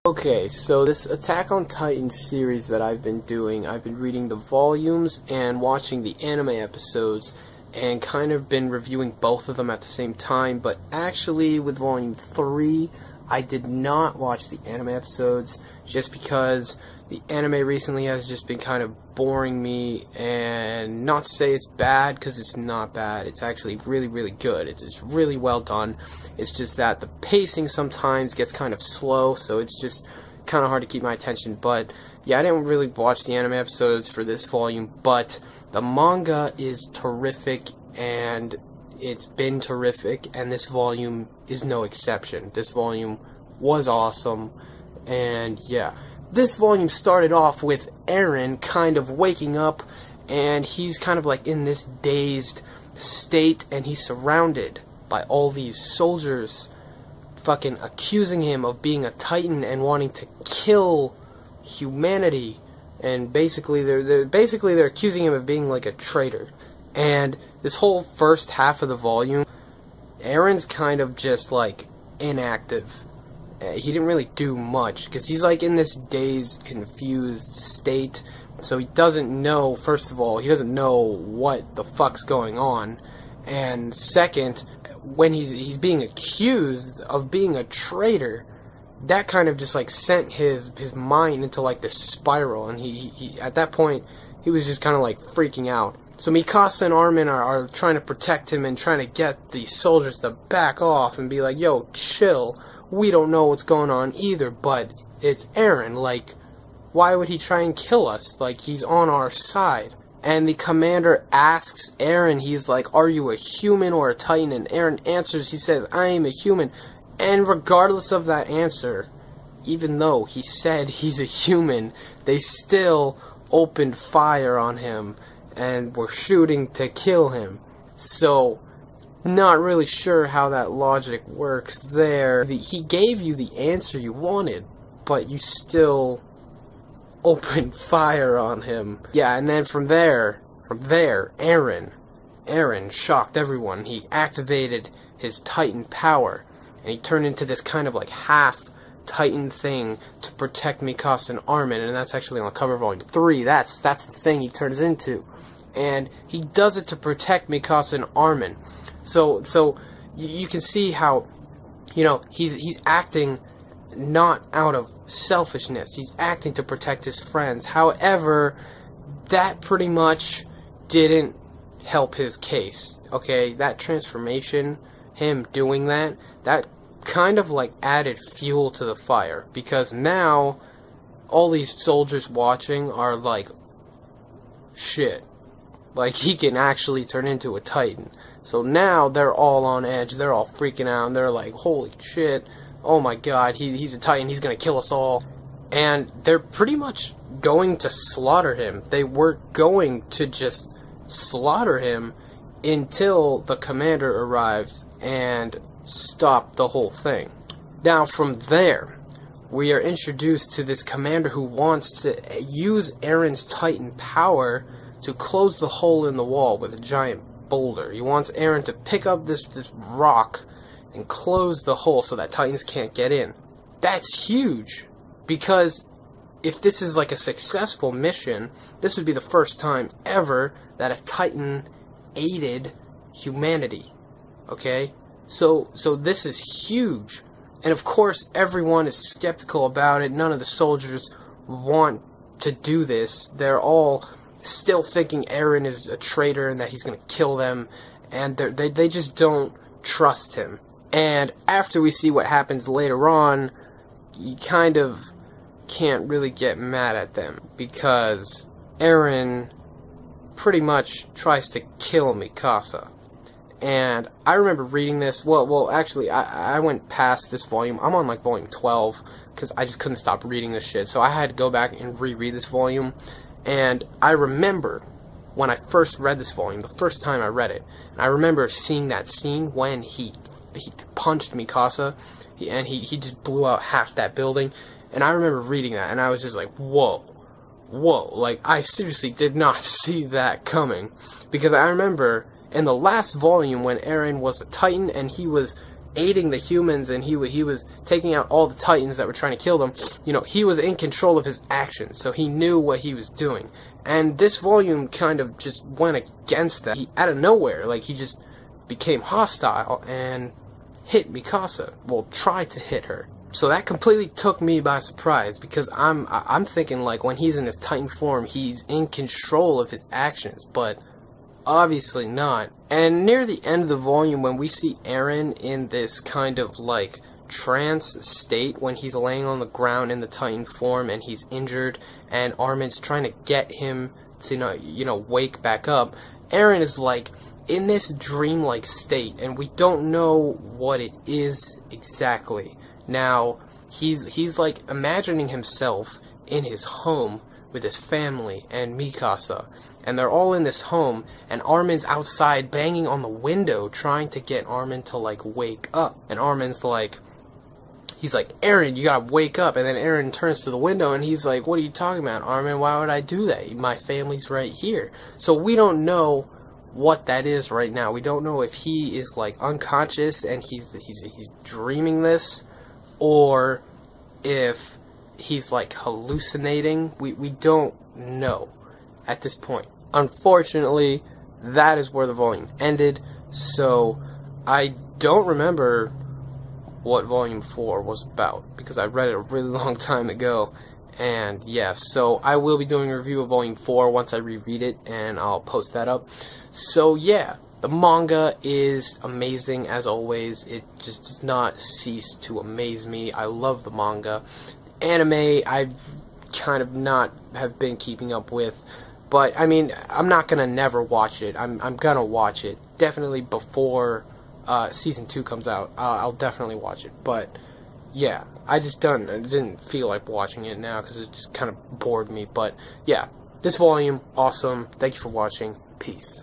Okay, so this Attack on Titan series that I've been doing, I've been reading the volumes and watching the anime episodes, and kind of been reviewing both of them at the same time, but actually with volume 3, I did not watch the anime episodes, just because the anime recently has just been kind of boring me, and not to say it's bad, because it's not bad. It's actually really, really good. It's really well done. It's just that the pacing sometimes gets kind of slow, so it's just kind of hard to keep my attention. But yeah, I didn't really watch the anime episodes for this volume, but the manga is terrific, and it's been terrific, and this volume is no exception. This volume was awesome, and yeah. This volume started off with Eren kind of waking up, and he's kind of like in this dazed state, and he's surrounded by all these soldiers fucking accusing him of being a Titan and wanting to kill humanity, and basically they're accusing him of being like a traitor. And this whole first half of the volume, Eren's kind of just like inactive. He didn't really do much, because he's like in this dazed, confused state, so he doesn't know, first of all, he doesn't know what the fuck's going on, and second, when he's being accused of being a traitor, that kind of just like sent his mind into like this spiral, and he at that point, he was just kind of like freaking out. So Mikasa and Armin are trying to protect him and trying to get the soldiers to back off and be like, yo, chill. We don't know what's going on either, but it's Eren. Like, why would he try and kill us? Like, he's on our side. And the commander asks Eren, he's like, are you a human or a Titan? And Eren answers, he says, I am a human. And regardless of that answer, even though he said he's a human, they still opened fire on him and were shooting to kill him. So, not really sure how that logic works there. He gave you the answer you wanted, but you still opened fire on him. Yeah, and then from there, Eren shocked everyone. He activated his Titan power, and he turned into this kind of like half Titan thing to protect Mikasa and Armin, and that's actually on the cover of volume 3. That's the thing he turns into. And he does it to protect Mikasa and Armin. So you can see how, you know, he's acting not out of selfishness. He's acting to protect his friends. However, that pretty much didn't help his case. Okay, that transformation, him doing that kind of like added fuel to the fire, because now all these soldiers watching are like, shit, like he can actually turn into a Titan. So now they're all on edge, they're all freaking out, and they're like, holy shit, oh my god, he's a Titan, he's gonna kill us all. And they're pretty much going to slaughter him. They were going to just slaughter him until the commander arrived and stopped the whole thing. Now from there, we are introduced to this commander who wants to use Eren's Titan power to close the hole in the wall with a giant boulder. He wants Eren to pick up this rock and close the hole so that Titans can't get in. That's huge, because if this is like a successful mission, this would be the first time ever that a Titan aided humanity. Okay? So this is huge. And of course, everyone is skeptical about it. None of the soldiers want to do this. They're all still thinking Eren is a traitor and that he's going to kill them, and they just don't trust him. And after we see what happens later on, you kind of can't really get mad at them, because Eren pretty much tries to kill Mikasa. And I remember reading this, well actually, I went past this volume. I'm on like volume 12, because I just couldn't stop reading this shit, so I had to go back and reread this volume. And I remember when I first read this volume, the first time I read it, and I remember seeing that scene when he punched Mikasa, and he just blew out half that building, and I remember reading that, and I was just like, whoa, like, I seriously did not see that coming, because I remember in the last volume when Eren was a Titan, and he was aiding the humans, and he was taking out all the Titans that were trying to kill them. You know, he was in control of his actions, so he knew what he was doing. And this volume kind of just went against that. He, out of nowhere, like, he just became hostile and hit Mikasa. Well, tried to hit her. So that completely took me by surprise, because I'm thinking, like, when he's in his Titan form, he's in control of his actions, but obviously not. And near the end of the volume, when we see Eren in this kind of, like, trance state, when he's laying on the ground in the Titan form and he's injured, and Armin's trying to get him to, you know, wake back up, Eren is, like, in this dreamlike state, and we don't know what it is exactly. Now, he's like imagining himself in his home with his family and Mikasa, and they're all in this home, and Armin's outside banging on the window trying to get Armin to, like, wake up. And Armin's like, he's like, Eren, you gotta wake up. And then Eren turns to the window and he's like, what are you talking about, Armin? Why would I do that? My family's right here. So we don't know what that is right now. We don't know if he is, like, unconscious and he's dreaming this, or if he's, like, hallucinating. We don't know at this point. Unfortunately, that is where the volume ended, so I don't remember what Volume 4 was about, because I read it a really long time ago. And yeah, so I will be doing a review of Volume 4 once I reread it, and I'll post that up. So yeah, the manga is amazing as always. It just does not cease to amaze me. I love the manga. Anime, I've kind of not have been keeping up with, but I mean, I'm not gonna never watch it. I'm gonna watch it definitely before season 2 comes out. I'll definitely watch it. But yeah, I didn't feel like watching it now because it just kind of bored me. But yeah, this volume, awesome. Thank you for watching. Peace.